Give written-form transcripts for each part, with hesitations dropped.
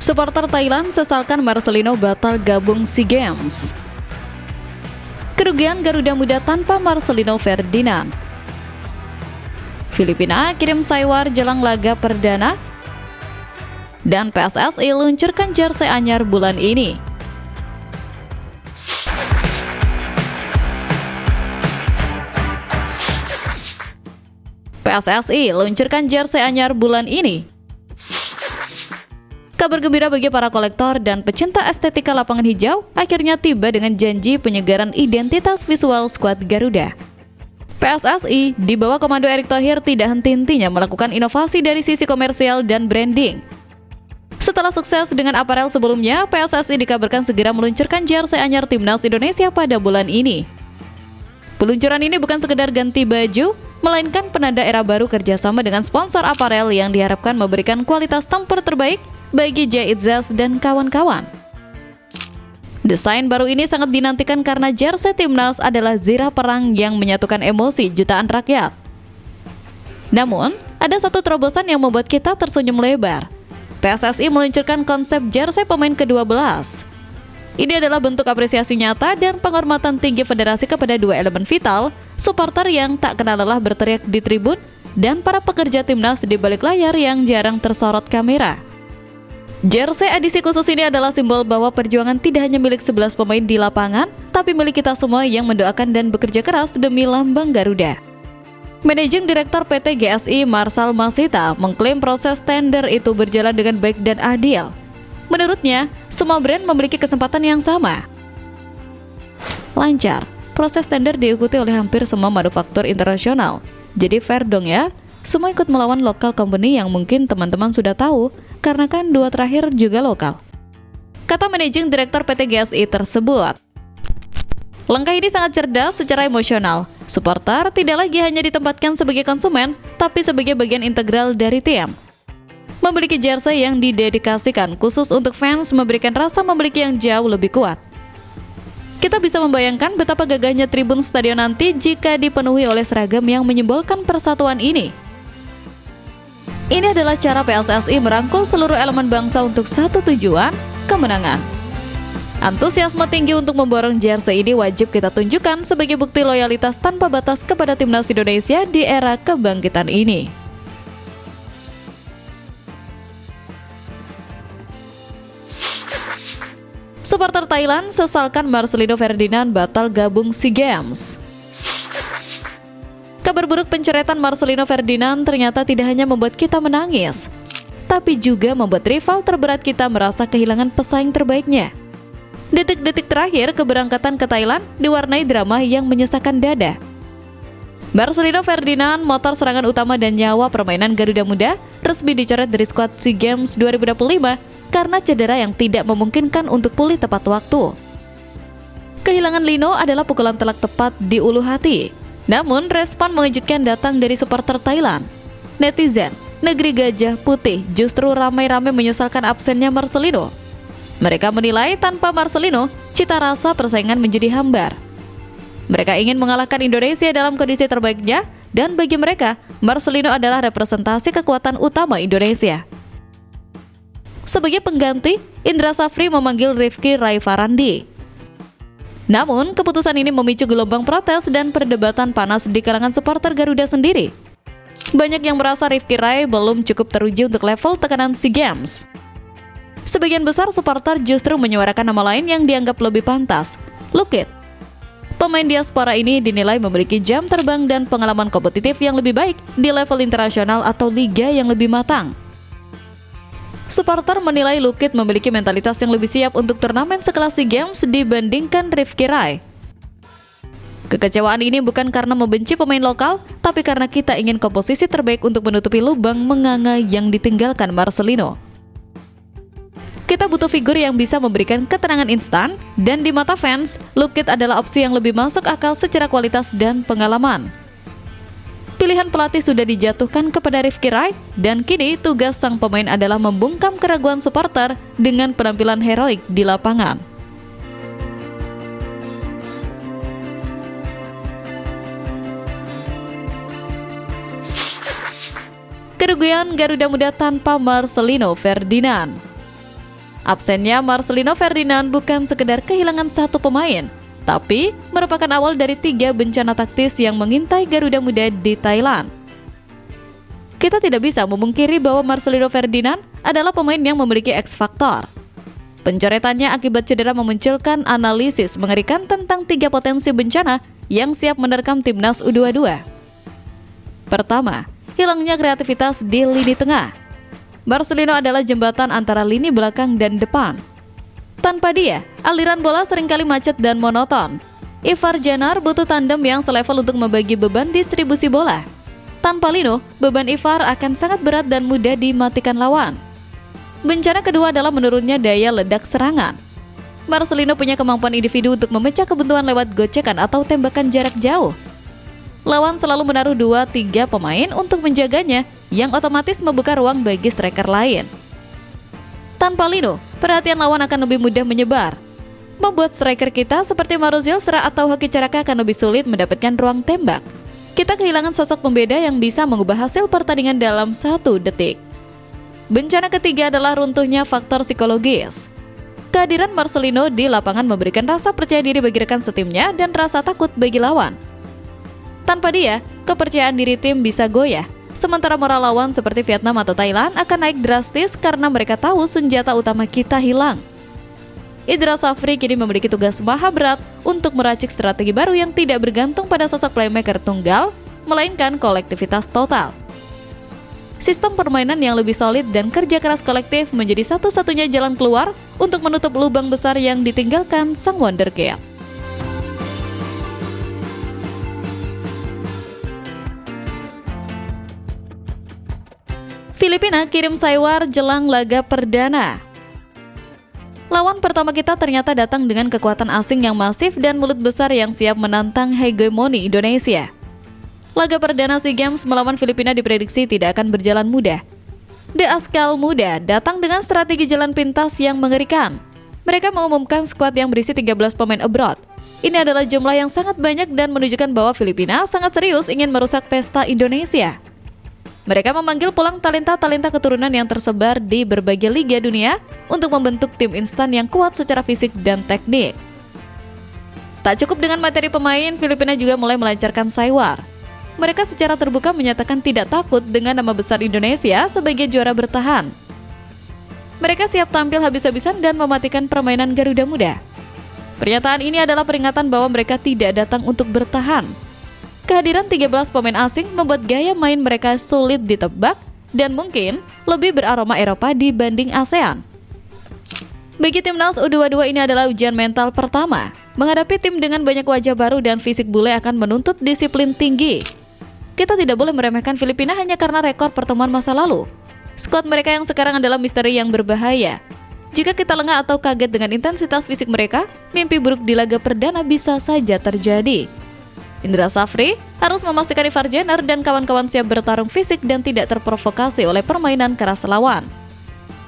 Supporter Thailand sesalkan Marcelino batal gabung SEA Games. Kerugian Garuda Muda tanpa Marcelino Ferdinand. Filipina kirim Saywar jelang laga perdana. Dan PSSI luncurkan jersey anyar bulan ini. PSSI luncurkan jersey anyar bulan ini. Kabar gembira bagi para kolektor dan pecinta estetika lapangan hijau akhirnya tiba dengan janji penyegaran identitas visual skuad Garuda. PSSI di bawah komando Erick Thohir tidak henti-hentinya melakukan inovasi dari sisi komersial dan branding. Setelah sukses dengan aparel sebelumnya, PSSI dikabarkan segera meluncurkan jersey anyar Timnas Indonesia pada bulan ini. Peluncuran ini bukan sekedar ganti baju, melainkan penanda era baru kerjasama dengan sponsor aparel yang diharapkan memberikan kualitas tempur terbaik bagi Jaitzes dan kawan-kawan. Desain baru ini sangat dinantikan karena jersey Timnas adalah zirah perang yang menyatukan emosi jutaan rakyat. Namun, ada satu terobosan yang membuat kita tersenyum lebar. PSSI meluncurkan konsep jersey pemain ke-12. Ini adalah bentuk apresiasi nyata dan penghormatan tinggi federasi kepada dua elemen vital, supporter yang tak kenal lelah berteriak di tribun, dan para pekerja Timnas di balik layar yang jarang tersorot kamera. Jersey edisi khusus ini adalah simbol bahwa perjuangan tidak hanya milik 11 pemain di lapangan, tapi milik kita semua yang mendoakan dan bekerja keras demi lambang Garuda. Managing Direktur PT GSI Marsal Masita mengklaim proses tender itu berjalan dengan baik dan adil. Menurutnya, semua brand memiliki kesempatan yang sama. Lancar, proses tender diikuti oleh hampir semua manufaktur internasional. Jadi fair dong ya, semua ikut melawan lokal company yang mungkin teman-teman sudah tahu, karena kan dua terakhir juga lokal. Kata Managing Direktur PT GSI tersebut. Langkah ini sangat cerdas secara emosional. Supporter tidak lagi hanya ditempatkan sebagai konsumen, tapi sebagai bagian integral dari tim. Memiliki jersey yang didedikasikan khusus untuk fans memberikan rasa memiliki yang jauh lebih kuat. Kita bisa membayangkan betapa gagahnya tribun stadion nanti jika dipenuhi oleh seragam yang menyimbolkan persatuan ini. Ini adalah cara PSSI merangkul seluruh elemen bangsa untuk satu tujuan, kemenangan. Antusiasme tinggi untuk memborong jersey ini wajib kita tunjukkan sebagai bukti loyalitas tanpa batas kepada Timnas Indonesia di era kebangkitan ini. Supporter Thailand sesalkan Marcelino Ferdinand batal gabung SEA Games. Kabar buruk pencoretan Marcelino Ferdinand ternyata tidak hanya membuat kita menangis, tapi juga membuat rival terberat kita merasa kehilangan pesaing terbaiknya. Detik-detik terakhir keberangkatan ke Thailand diwarnai drama yang menyesakkan dada. Marcelino Ferdinand, motor serangan utama dan nyawa permainan Garuda Muda, resmi dicoret dari skuad SEA Games 2025 karena cedera yang tidak memungkinkan untuk pulih tepat waktu. Kehilangan Lino adalah pukulan telak tepat di ulu hati. Namun, respon mengejutkan datang dari supporter Thailand. Netizen, negeri gajah putih justru ramai-ramai menyesalkan absennya Marcelino. Mereka menilai tanpa Marcelino, cita rasa persaingan menjadi hambar. Mereka ingin mengalahkan Indonesia dalam kondisi terbaiknya, dan bagi mereka, Marcelino adalah representasi kekuatan utama Indonesia. Sebagai pengganti, Indra Safri memanggil Rifki Raifarandi. Namun, keputusan ini memicu gelombang protes dan perdebatan panas di kalangan supporter Garuda sendiri. Banyak yang merasa Rifki Rai belum cukup teruji untuk level tekanan SEA Games. Sebagian besar supporter justru menyuarakan nama lain yang dianggap lebih pantas, Lukit. Pemain diaspora ini dinilai memiliki jam terbang dan pengalaman kompetitif yang lebih baik di level internasional atau liga yang lebih matang. Supporter menilai Lukit memiliki mentalitas yang lebih siap untuk turnamen sekelas SEA Games dibandingkan Rifki Rai. Kekecewaan ini bukan karena membenci pemain lokal, tapi karena kita ingin komposisi terbaik untuk menutupi lubang menganga yang ditinggalkan Marcelino. Kita butuh figur yang bisa memberikan ketenangan instan, dan di mata fans, Lukit adalah opsi yang lebih masuk akal secara kualitas dan pengalaman. Pilihan pelatih sudah dijatuhkan kepada Rifki Rai, dan kini tugas sang pemain adalah membungkam keraguan supporter dengan penampilan heroik di lapangan. Kerugian Garuda Muda tanpa Marcelino Ferdinand. Absennya Marcelino Ferdinand bukan sekedar kehilangan satu pemain, tapi merupakan awal dari 3 bencana taktis yang mengintai Garuda Muda di Thailand. Kita tidak bisa memungkiri bahwa Marcelino Ferdinand adalah pemain yang memiliki X-faktor. Pencoretannya akibat cedera memunculkan analisis mengerikan tentang 3 potensi bencana yang siap menerkam timnas U22. Pertama, hilangnya kreativitas di lini tengah. Marcelino adalah jembatan antara lini belakang dan depan. Tanpa dia, aliran bola seringkali macet dan monoton. Ivar Janar butuh tandem yang selevel untuk membagi beban distribusi bola. Tanpa Lino, beban Ivar akan sangat berat dan mudah dimatikan lawan. Bencana kedua adalah menurunnya daya ledak serangan. Marcelino punya kemampuan individu untuk memecah kebuntuan lewat gocekan atau tembakan jarak jauh. Lawan selalu menaruh 2-3 pemain untuk menjaganya, yang otomatis membuka ruang bagi striker lain. Tanpa Lino, perhatian lawan akan lebih mudah menyebar, membuat striker kita seperti Marozil Sera atau Hoki Caraka akan lebih sulit mendapatkan ruang tembak. Kita kehilangan sosok pembeda yang bisa mengubah hasil pertandingan dalam 1 detik. Bencana ketiga adalah runtuhnya faktor psikologis. Kehadiran Marcelino di lapangan memberikan rasa percaya diri bagi rekan setimnya dan rasa takut bagi lawan. Tanpa dia, kepercayaan diri tim bisa goyah, sementara moral lawan seperti Vietnam atau Thailand akan naik drastis karena mereka tahu senjata utama kita hilang. Indra Safri kini memiliki tugas maha berat untuk meracik strategi baru yang tidak bergantung pada sosok playmaker tunggal, melainkan kolektivitas total. Sistem permainan yang lebih solid dan kerja keras kolektif menjadi satu-satunya jalan keluar untuk menutup lubang besar yang ditinggalkan sang wonderkid. Filipina kirim Saiwar jelang laga perdana. Lawan pertama kita ternyata datang dengan kekuatan asing yang masif dan mulut besar yang siap menantang hegemoni Indonesia. Laga perdana SEA Games melawan Filipina diprediksi tidak akan berjalan mudah. The Askal muda datang dengan strategi jalan pintas yang mengerikan. Mereka mengumumkan skuad yang berisi 13 pemain abroad. Ini adalah jumlah yang sangat banyak dan menunjukkan bahwa Filipina sangat serius ingin merusak pesta Indonesia. Mereka memanggil pulang talenta-talenta keturunan yang tersebar di berbagai liga dunia untuk membentuk tim instan yang kuat secara fisik dan teknik. Tak cukup dengan materi pemain, Filipina juga mulai melancarkan Saiwar. Mereka secara terbuka menyatakan tidak takut dengan nama besar Indonesia sebagai juara bertahan. Mereka siap tampil habis-habisan dan mematikan permainan Garuda Muda. Pernyataan ini adalah peringatan bahwa mereka tidak datang untuk bertahan. Kehadiran 13 pemain asing membuat gaya main mereka sulit ditebak dan mungkin lebih beraroma Eropa dibanding ASEAN. Bagi timnas U22 ini adalah ujian mental pertama. Menghadapi tim dengan banyak wajah baru dan fisik bule akan menuntut disiplin tinggi. Kita tidak boleh meremehkan Filipina hanya karena rekor pertemuan masa lalu. Skuad mereka yang sekarang adalah misteri yang berbahaya. Jika kita lengah atau kaget dengan intensitas fisik mereka, mimpi buruk di laga perdana bisa saja terjadi. Indra Safri harus memastikan Ivar Jenner dan kawan-kawan siap bertarung fisik dan tidak terprovokasi oleh permainan keras lawan.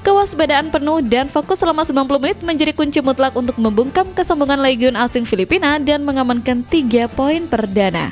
Kewaspadaan penuh dan fokus selama 90 menit menjadi kunci mutlak untuk membungkam kesombongan legion asing Filipina dan mengamankan 3 poin perdana.